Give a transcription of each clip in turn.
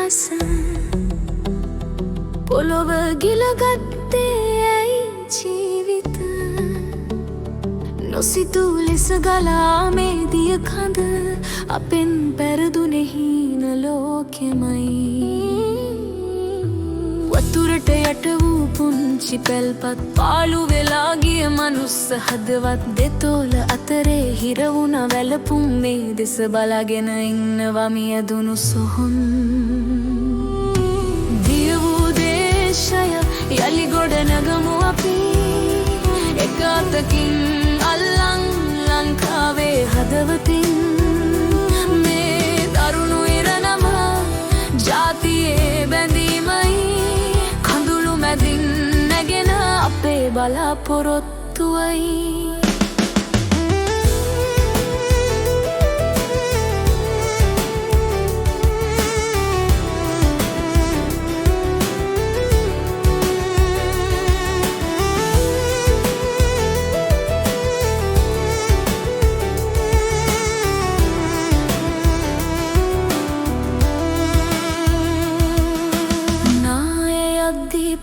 අහස පොළොව ගිලගත්තේ ඇයි ජීවිත නොසිතූ ලෙස ගලා මේ දිය කඳ අපෙන් පැරදුනේ හීන ලෝකෙමයි වතුරට යට වූ පුංචි පැල්පත් පාළු වෙලා ගිය මනුස්ස හදවත් දෙතෝල අතරේ හිර වුණ වැළපුම් මේ දෙස බලාගෙන ඉන්නවා මියදුණු සොහොන් දිය වූ දේශය යලි ගොඩ නගමු අපි එක අතකින් අල්ලන් ලංකාවේ හදවතින් මේ දරුණු ඉරණම ජාතියේ බැඳීමයි කඳුළු මැදින් නැගෙන අපේ බලාපොරොත්තුවයි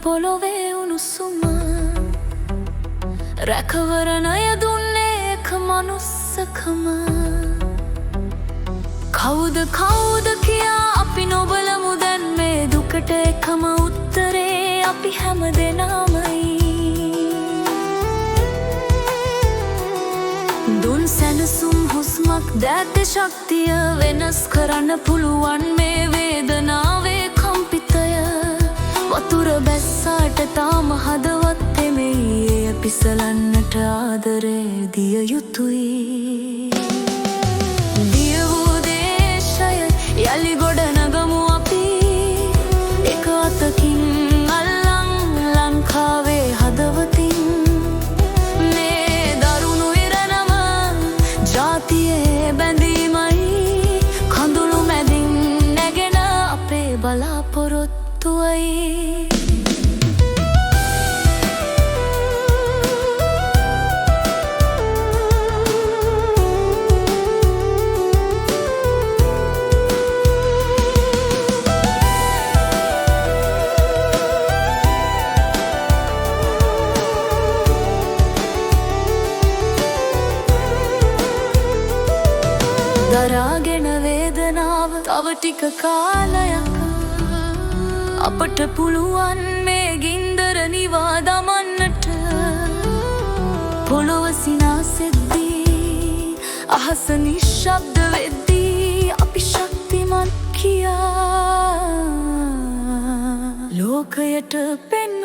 පොළොවේ උණුසුම රැකවරණය දුන්නේ එක මනුස්සකම කවුද කියා අපි නොබලමු දැන් මේ දුකට එකම උත්තරේ අපි හැම දෙනාමයි දුන් සැනසුම් හුස්මක් දැද්ද ශක්තිය වෙනස් කරන්න පුළුවන් මේ වේදනාවේ කම්පිතය වතුර බැස්සාට තාම හදවත් තෙමෙයි පිසලන්නට ආදරේ දිය යුතුයි දිය වූ දේශය යලි ගොඩ නගමු අපි එක අතකින් අල්ලන් ලංකාවේ හදවතින් මේ දරුණු ඉරණම ජාතියේ බැඳීමයි කඳුළු මැදින් නැගෙන අපේ බලාපොරොත්තුවයි දරාගෙන වේදනාව තව ටික කාලයක් අපට පුළුවන් මේ ගින්දර නිවා දමන්නට පොළොව සිනාසෙද්දී අහස නිශ්ශබ්ද වෙද්දී අපි ශක්තිමත් කියා ලෝකයට පෙන්